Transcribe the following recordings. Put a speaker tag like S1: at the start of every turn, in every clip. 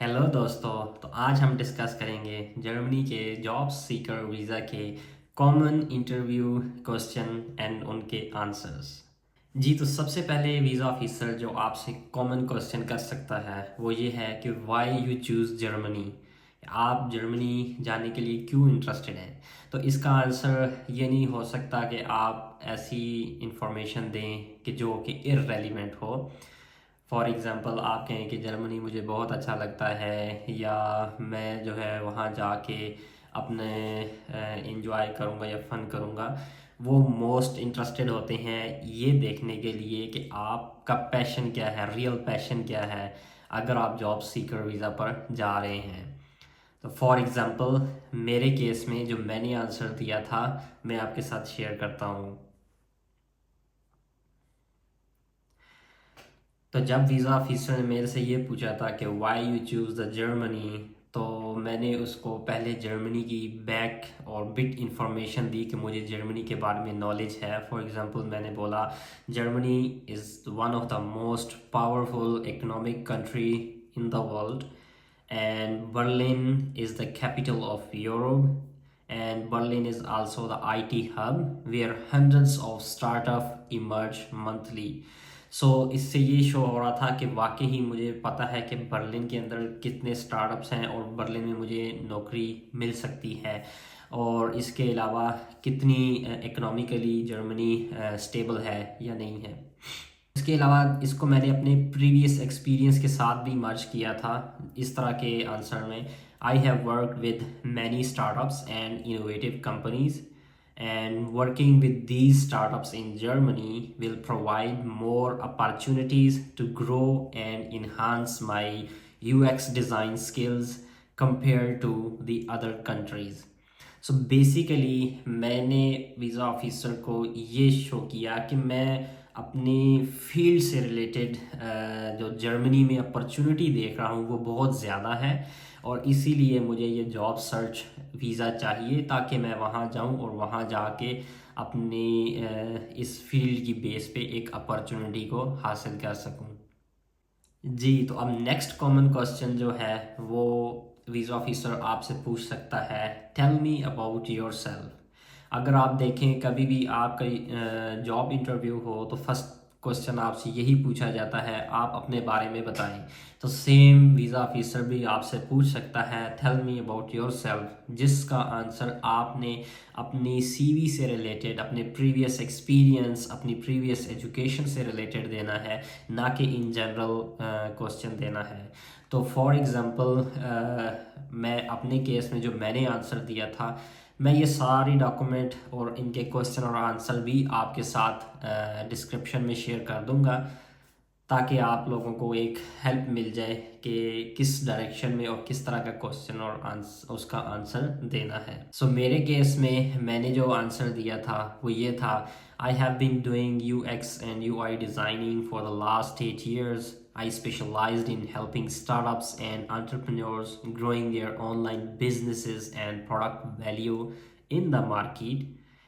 S1: Hello दोस्तों। तो आज हम डिस्कस करेंगे जर्मनी के जॉब सीकर वीज़ा के कॉमन इंटरव्यू क्वेश्चन एंड उनके आंसर्स। जी, तो सबसे पहले वीज़ा ऑफिसर जो आपसे कॉमन क्वेश्चन कर सकता है वो ये है कि व्हाई यू चूज़ जर्मनी। आप जर्मनी जाने के लिए क्यों इंटरेस्टेड हैं। तो इसका आंसर ये नहीं हो सकता कि आप ऐसी इंफॉर्मेशन दें कि जो कि इररेलीवेंट हो। फॉर एग्ज़ाम्पल आप कहें कि जर्मनी मुझे बहुत अच्छा लगता है, या मैं जो है वहाँ जाके अपने इंजॉय करूँगा या फ़न करूँगा। वो मोस्ट इंटरेस्टेड होते हैं ये देखने के लिए कि आपका पैशन क्या है, रियल पैशन क्या है, अगर आप जॉब सीकर वीज़ा पर जा रहे हैं। तो फॉर एग्ज़ाम्पल मेरे केस में जो मैंने आंसर दिया था मैं आपके साथ शेयर करता हूँ। तो जब वीज़ा ऑफिसर ने मेरे से ये पूछा था कि why you choose the Germany, तो मैंने उसको पहले जर्मनी की बैक और बिट इंफॉर्मेशन दी कि मुझे जर्मनी के बारे में नॉलेज है। फॉर एग्जांपल मैंने बोला Germany is one of the most powerful economic country in the world, and Berlin is the capital of Europe, and Berlin is also the IT hub where hundreds of startups emerge monthly. सो इससे ये show हो रहा था कि वाकई ही मुझे पता है कि बर्लिन के अंदर कितने स्टार्टअप्स हैं और बर्लिन में मुझे नौकरी मिल सकती है, और इसके अलावा कितनी इकोनॉमिकली जर्मनी स्टेबल है या नहीं है। इसके अलावा इसको मैंने अपने प्रीवियस एक्सपीरियंस के साथ भी मर्ज किया था इस तरह के आंसर में। I have worked with many startups and innovative companies, and working with these startups in Germany will provide more opportunities to grow and enhance my UX design skills compared to the other countries. So basically मैंने visa officer को ये show किया कि मैं अपनी field से related जो Germany में अपॉर्चुनिटी देख रहा हूँ वो बहुत ज़्यादा है, और इसीलिए मुझे ये जॉब सर्च वीज़ा चाहिए ताकि मैं वहाँ जाऊँ और वहाँ जाके अपनी इस फील्ड की बेस पे एक अपॉर्चुनिटी को हासिल कर सकूँ। जी, तो अब नेक्स्ट कॉमन क्वेश्चन जो है वो वीज़ा ऑफिसर आपसे पूछ सकता है, tell me about yourself. अगर आप देखें कभी भी आपका जॉब इंटरव्यू हो तो फर्स्ट क्वेश्चन आपसे यही पूछा जाता है, आप अपने बारे में बताएं। तो सेम वीज़ा ऑफिसर भी आपसे पूछ सकता है tell me about yourself, जिसका आंसर आपने अपनी सीवी से रिलेटेड, अपने प्रीवियस एक्सपीरियंस, अपनी प्रीवियस एजुकेशन से रिलेटेड देना है, ना कि इन जनरल क्वेश्चन देना है। तो फॉर एग्ज़ाम्पल मैं अपने केस में जो मैंने आंसर दिया था, मैं ये सारी डॉक्यूमेंट और इनके क्वेश्चन और आंसर भी आपके साथ डिस्क्रिप्शन में शेयर कर दूंगा, ताकि आप लोगों को एक हेल्प मिल जाए कि किस डायरेक्शन में और किस तरह का क्वेश्चन और आंसर उसका आंसर देना है। सो मेरे केस में मैंने जो आंसर दिया था वो ये था, I have been doing UX and UI designing for the last 8 years. I specialized in helping startups and entrepreneurs growing their online businesses and product value in the market.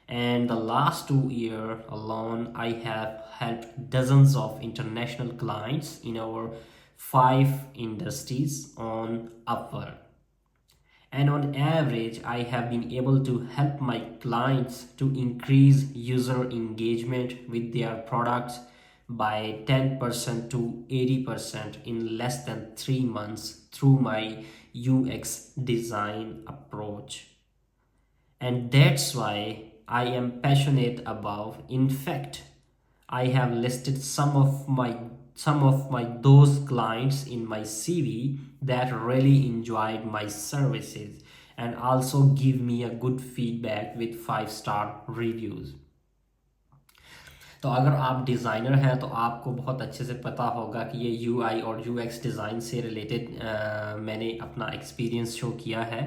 S1: And the last 2 years alone, I have helped dozens of international clients in our 5 industries on Upwork. And on average, I have been able to help my clients to increase user engagement with their products by 10% to 80% in less than 3 months through my UX design approach. And that's why I am passionate about. In fact, I have listed some of my those clients in my CV that really enjoyed my services and also give me a good feedback with 5-star reviews. तो अगर आप designer हैं तो आपको बहुत अच्छे से पता होगा कि ये UI और UX डिज़ाइन से रिलेटेड मैंने अपना एक्सपीरियंस शो किया है।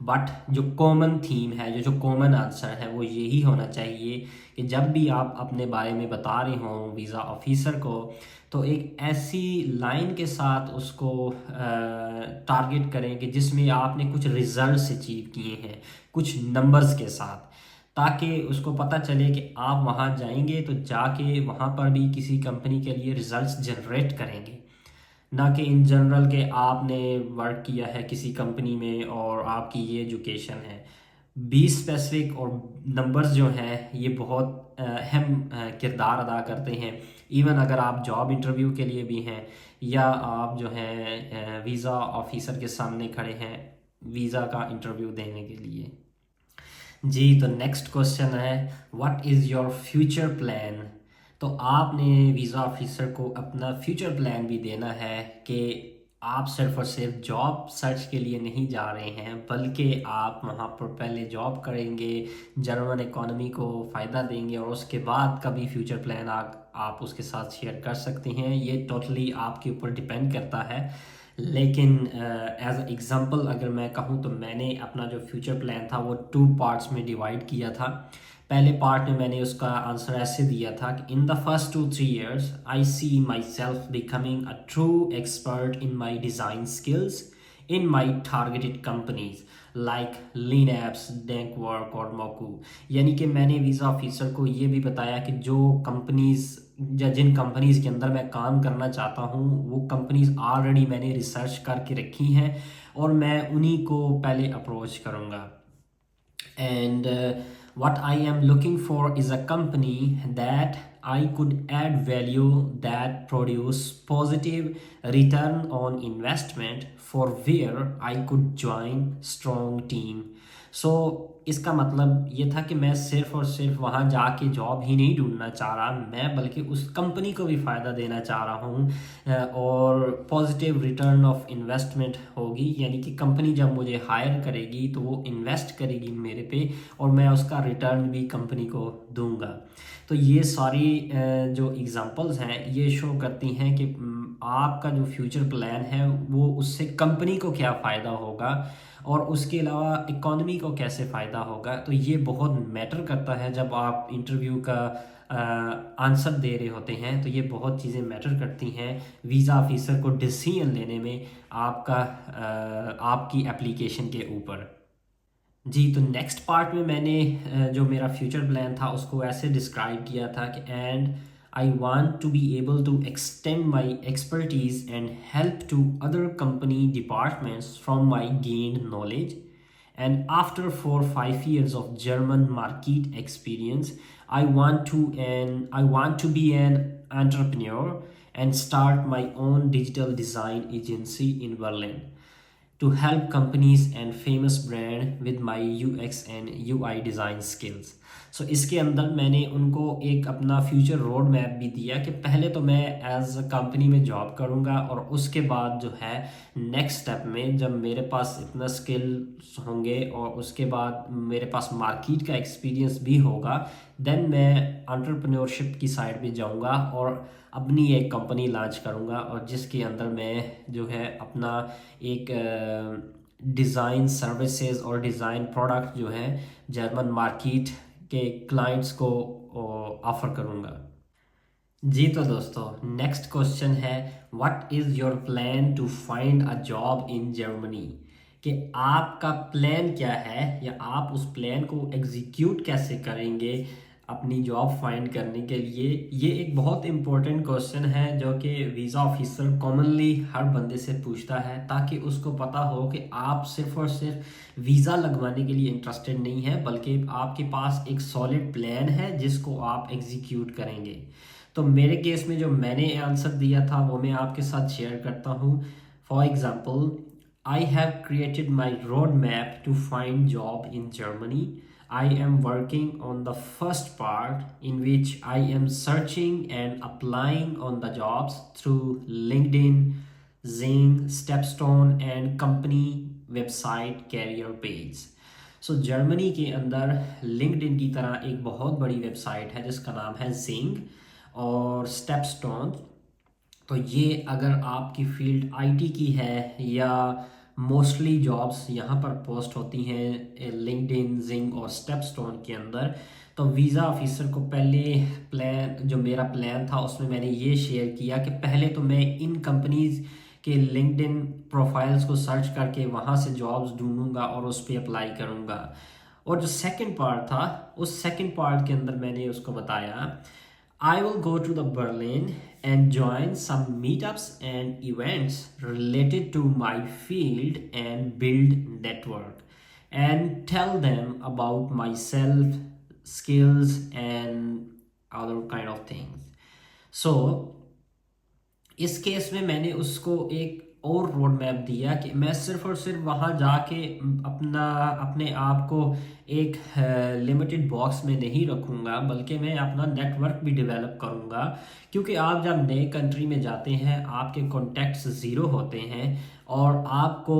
S1: बट जो कॉमन थीम है, जो कॉमन आंसर है वो यही होना चाहिए कि जब भी आप अपने बारे में बता रहे हों वीज़ा ऑफिसर को, तो एक ऐसी लाइन के साथ उसको टारगेट करें कि जिसमें आपने कुछ रिजल्ट्स अचीव किए हैं, कुछ नंबर्स के साथ, ताकि उसको पता चले कि आप वहाँ जाएंगे तो जाके वहाँ पर भी किसी कंपनी के लिए रिजल्ट्स जनरेट करेंगे। ना कि इन जनरल के आपने वर्क किया है किसी कंपनी में और आपकी ये एजुकेशन है। बी स्पेसिफिक, और नंबर्स जो हैं ये बहुत अहम किरदार अदा करते हैं। इवन अगर आप जॉब इंटरव्यू के लिए भी हैं या आप जो हैं वीज़ा ऑफिसर के सामने खड़े हैं वीज़ा का इंटरव्यू देने के लिए। जी, तो नेक्स्ट क्वेश्चन है, what is your future plan. तो आपने वीज़ा ऑफिसर को अपना फ्यूचर प्लान भी देना है कि आप सिर्फ और सिर्फ जॉब सर्च के लिए नहीं जा रहे हैं, बल्कि आप वहाँ पर पहले जॉब करेंगे, जर्मन इकॉनमी को फ़ायदा देंगे और उसके बाद कभी फ्यूचर प्लान आप उसके साथ शेयर कर सकते हैं। ये टोटली आपके ऊपर डिपेंड करता है। लेकिन एज एग्ज़ाम्पल अगर मैं कहूँ तो मैंने अपना जो फ्यूचर प्लान था वो 2 पार्ट्स में डिवाइड किया था। पहले पार्ट में मैंने उसका आंसर ऐसे दिया था कि in the first 2-3 years I see myself becoming a true expert in my design skills in my targeted companies like Lean apps, Dank work और मोकू। यानी कि मैंने वीज़ा ऑफिसर को ये भी बताया कि जो कंपनीज या जिन कंपनीज के अंदर मैं काम करना चाहता हूँ वो कंपनीज ऑलरेडी मैंने रिसर्च करके रखी हैं और मैं उन्हीं को पहले अप्रोच करूँगा। And what I am looking for is a company that I could add value, that produce positive return on investment, for where I could join strong team. सो इसका मतलब ये था कि मैं सिर्फ और सिर्फ वहाँ जाके जॉब ही नहीं ढूंढना चाह रहा मैं, बल्कि उस कंपनी को भी फ़ायदा देना चाह रहा हूँ और पॉजिटिव रिटर्न ऑफ इन्वेस्टमेंट होगी। यानी कि कंपनी जब मुझे हायर करेगी तो वो इन्वेस्ट करेगी मेरे पे और मैं उसका रिटर्न भी कंपनी को दूंगा। तो ये सारी जो एग्ज़ाम्पल्स हैं ये शो करती हैं कि आपका जो फ्यूचर प्लान है वो उससे कंपनी को क्या फ़ायदा होगा और उसके अलावा इकॉनमी को कैसे फ़ायदा होगा। तो ये बहुत मैटर करता है जब आप इंटरव्यू का आंसर दे रहे होते हैं, तो ये बहुत चीज़ें मैटर करती हैं वीज़ा ऑफिसर को डिसीजन लेने में आपकी एप्लीकेशन के ऊपर। जी, तो नेक्स्ट पार्ट में मैंने जो मेरा फ्यूचर प्लान था उसको ऐसे डिस्क्राइब किया था कि and I want to be able to extend my expertise and help to other company departments from my gained knowledge. And after 4-5 years of German market experience, I want to be an entrepreneur and start my own digital design agency in Berlin to help companies and famous brand with my UX and UI design skills. सो इसके अंदर मैंने उनको एक अपना future road map भी दिया कि पहले तो मैं एज अ कंपनी में जॉब करूंगा और उसके बाद जो है नेक्स्ट स्टेप में जब मेरे पास इतना स्किल्स होंगे और उसके बाद मेरे पास मार्केट का एक्सपीरियंस भी होगा, देन मैं एंटरप्रेन्योरशिप की साइड पे जाऊंगा और अपनी एक कंपनी लॉन्च करूंगा और जिसके अंदर मैं जो है अपना एक डिज़ाइन सर्विसेज और डिज़ाइन प्रोडक्ट जो है जर्मन मार्केट के क्लाइंट्स को ऑफ़र करूंगा। जी, तो दोस्तों नेक्स्ट क्वेश्चन है, what is your plan to find a job in Germany. कि आपका प्लान क्या है या आप उस प्लान को एग्जीक्यूट कैसे करेंगे अपनी जॉब फाइंड करने के लिए। ये एक बहुत इंपॉर्टेंट क्वेश्चन है जो कि वीज़ा ऑफिसर कॉमनली हर बंदे से पूछता है ताकि उसको पता हो कि आप सिर्फ और सिर्फ वीज़ा लगवाने के लिए इंटरेस्टेड नहीं है, बल्कि आपके पास एक सॉलिड प्लान है जिसको आप एग्जीक्यूट करेंगे। तो मेरे केस में जो मैंने आंसर दिया था वो मैं आपके साथ शेयर करता हूँ। For example, I have created my road map to find job in Germany. I am working on the first part, in which I am searching and applying on the jobs through LinkedIn, Zing, Stepstone and company website career page. So Germany के अंदर LinkedIn की तरह एक बहुत बड़ी website है जिसका नाम है जिंग और स्टेपस्टोन। तो ये अगर आपकी फील्ड आईटी की है या मोस्टली जॉब्स यहाँ पर पोस्ट होती हैं लिंक्डइन, जिंग और स्टेपस्टोन के अंदर। तो वीज़ा ऑफिसर को पहले प्लान जो मेरा प्लान था उसमें मैंने ये शेयर किया कि पहले तो मैं इन कंपनीज़ के लिंक्डइन प्रोफाइल्स को सर्च करके वहाँ से जॉब्स ढूंढूंगा और उस पर अप्लाई करूँगा। और जो सेकंड पार्ट था उस सेकंड पार्ट के अंदर मैंने उसको बताया, I will go to the Berlin and join some meetups and events related to my field and build network and tell them about myself, skills and other kind of things. So इस case में मैंने उसको एक और road map दिया कि मैं सिर्फ और सिर्फ वहाँ जाके अपने आप को एक लिमिटेड बॉक्स में नहीं रखूँगा, बल्कि मैं अपना नेटवर्क भी डेवलप करूँगा। क्योंकि आप जब नए कंट्री में जाते हैं आपके कॉन्टैक्ट्स ज़ीरो होते हैं और आपको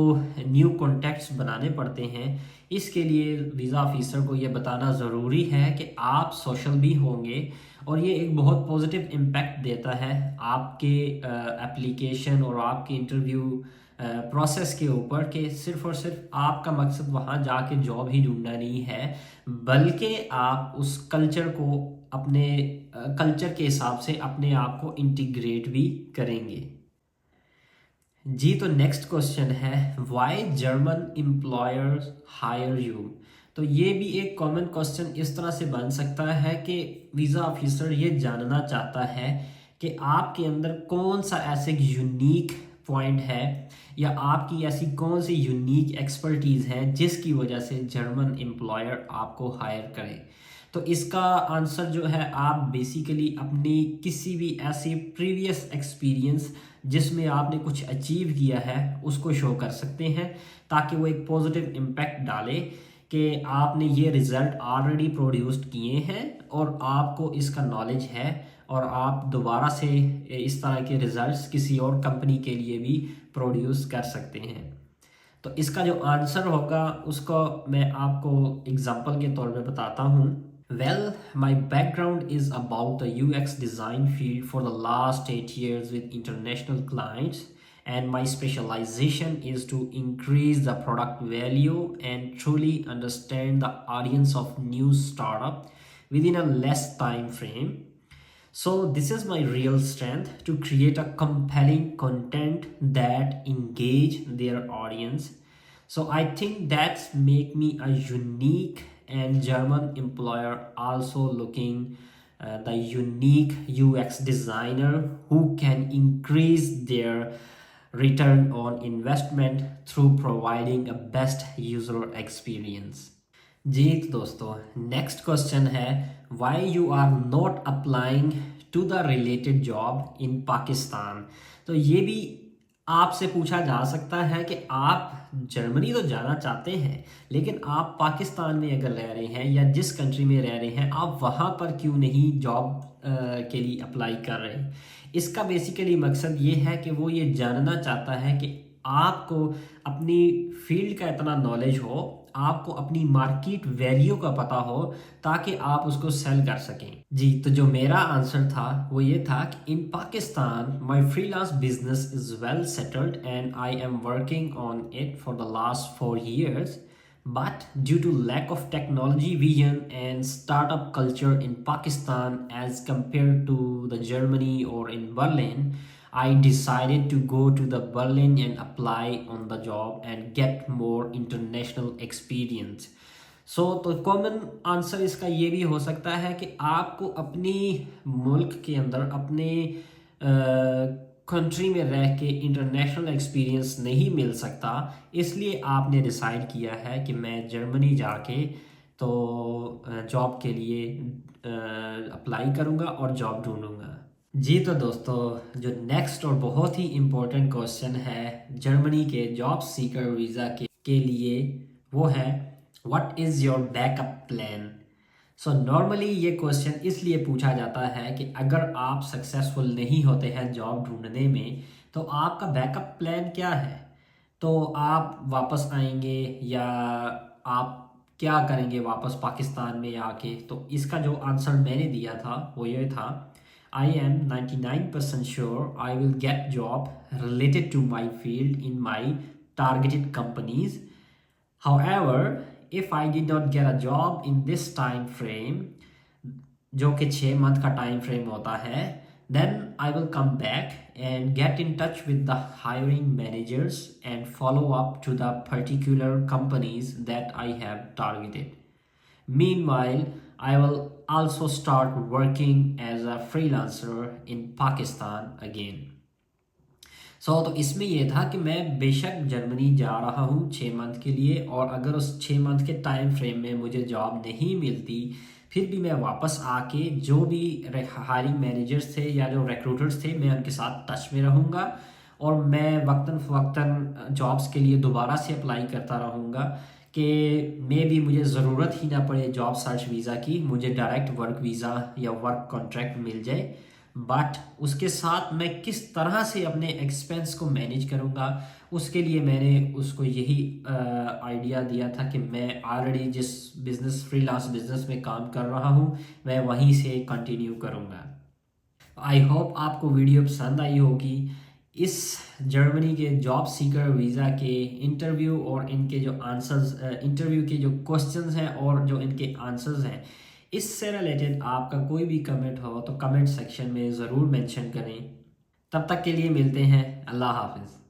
S1: न्यू कॉन्टैक्ट्स बनाने पड़ते हैं। इसके लिए वीज़ा ऑफिसर को ये बताना ज़रूरी है कि आप सोशल भी होंगे और ये एक बहुत पॉजिटिव इम्पैक्ट देता है आपके एप्लीकेशन और आपके इंटरव्यू प्रोसेस के ऊपर कि सिर्फ और सिर्फ आपका मकसद वहाँ जाके जॉब ही ढूंढना नहीं है, बल्कि आप उस कल्चर को अपने कल्चर के हिसाब से अपने आप को इंटीग्रेट भी करेंगे। जी तो नेक्स्ट क्वेश्चन है why German employers hire you. तो ये भी एक कॉमन क्वेश्चन इस तरह से बन सकता है कि वीज़ा ऑफिसर ये जानना चाहता है कि आपके अंदर कौन सा ऐसे यूनिक पॉइंट है या आपकी ऐसी कौन सी यूनिक एक्सपर्टीज़ है जिसकी वजह से जर्मन एम्प्लॉयर आपको हायर करे। तो इसका आंसर जो है आप बेसिकली अपनी किसी भी ऐसी प्रीवियस एक्सपीरियंस जिसमें आपने कुछ अचीव किया है उसको शो कर सकते हैं, ताकि वो एक पॉजिटिव इम्पैक्ट डाले कि आपने ये रिज़ल्ट ऑलरेडी प्रोड्यूस्ड किए हैं और आपको इसका नॉलेज है और आप दोबारा से इस तरह के रिज़ल्ट्स किसी और कंपनी के लिए भी प्रोड्यूस कर सकते हैं। तो इसका जो आंसर होगा उसको मैं आपको एग्जांपल के तौर पे बताता हूँ। Well, my background is about the UX design field for the last 8 years with international clients, and my specialization is to increase the product value and truly understand the audience of new startup within a less time frame. So this is my real strength, to create a compelling content that engage their audience. So I think that's make me a unique and German employer also looking the unique UX designer who can increase their return on investment through providing a best user experience. जी तो दोस्तों next question है why you are not applying to the related job in Pakistan. तो ये भी आपसे पूछा जा सकता है कि आप जर्मनी तो जाना चाहते हैं लेकिन आप पाकिस्तान में अगर रह रहे हैं या जिस कंट्री में रह रहे हैं आप वहाँ पर क्यों नहीं जॉब के लिए अप्लाई कर रहे हैं। इसका बेसिकली मकसद ये है कि वो ये जानना चाहता है कि आपको अपनी फील्ड का इतना नॉलेज हो, आपको अपनी मार्केट वैल्यू का पता हो ताकि आप उसको सेल कर सकें। जी तो जो मेरा आंसर था वो ये था कि in Pakistan my freelance business is well settled and I am working on it for the last 4 years. But due to lack of technology vision and startup culture in Pakistan as compared to the Germany or in Berlin, I decided to go to the Berlin and apply on the job and get more international experience. तो common answer इसका ये भी हो सकता है कि आपको अपनी मुल्क के अंदर अपने कंट्री में रह के इंटरनेशनल एक्सपीरियंस नहीं मिल सकता, इसलिए आपने डिसाइड किया है कि मैं जर्मनी जाके तो जॉब के लिए अप्लाई करूँगा और जॉब ढूंढूंगा। जी तो दोस्तों जो नेक्स्ट और बहुत ही इम्पोर्टेंट क्वेश्चन है जर्मनी के जॉब सीकर वीज़ा के लिए वो है what is your backup plan. So normally ये क्वेश्चन इसलिए पूछा जाता है कि अगर आप सक्सेसफुल नहीं होते हैं जॉब ढूंढने में तो आपका बैकअप प्लान क्या है। तो आप वापस आएंगे या आप क्या करेंगे वापस पाकिस्तान में आके। तो इसका जो आंसर मैंने दिया था वो ये था I am 99% sure I will get job related to my field in my targeted companies. However, if I did not get a job in this time frame, जो कि 6 मंथ का टाइम फ्रेम होता है, then I will come back and get in touch with the hiring managers and follow up to the particular companies that I have targeted. Meanwhile, I will also start working as a freelancer in Pakistan again. तो इसमें ये था कि मैं बेशक Germany जा रहा हूँ 6 मंथ के लिए, और अगर उस 6 मंथ के टाइम फ्रेम में मुझे जॉब नहीं मिलती, फिर भी मैं वापस आके जो भी हायरिंग मैनेजर्स थे या जो रिक्रूटर्स थे, मैं उनके साथ टच में रहूँगा, और मैं वक्तन फ़वक्तन जॉब्स के लिए दोबारा से अप्लाई करता रहूँगा कि मे भी मुझे ज़रूरत ही ना पड़े जॉब सर्च वीज़ा की, मुझे डायरेक्ट वर्क वीज़ा या वर्क कॉन्ट्रैक्ट मिल जाए। बट उसके साथ मैं किस तरह से अपने एक्सपेंस को मैनेज करूँगा, उसके लिए मैंने उसको यही आइडिया दिया था कि मैं ऑलरेडी जिस फ्रीलांस बिजनेस में काम कर रहा हूँ, मैं वहीं से कंटिन्यू करूँगा। आई होप आपको वीडियो पसंद आई होगी। इस जर्मनी के जॉब सीकर वीज़ा के इंटरव्यू और इनके जो आंसर्स, इंटरव्यू के जो क्वेश्चंस हैं और जो इनके आंसर्स हैं, इससे रिलेटेड आपका कोई भी कमेंट हो तो कमेंट सेक्शन में ज़रूर मेंशन करें। तब तक के लिए मिलते हैं। अल्लाह हाफिज़।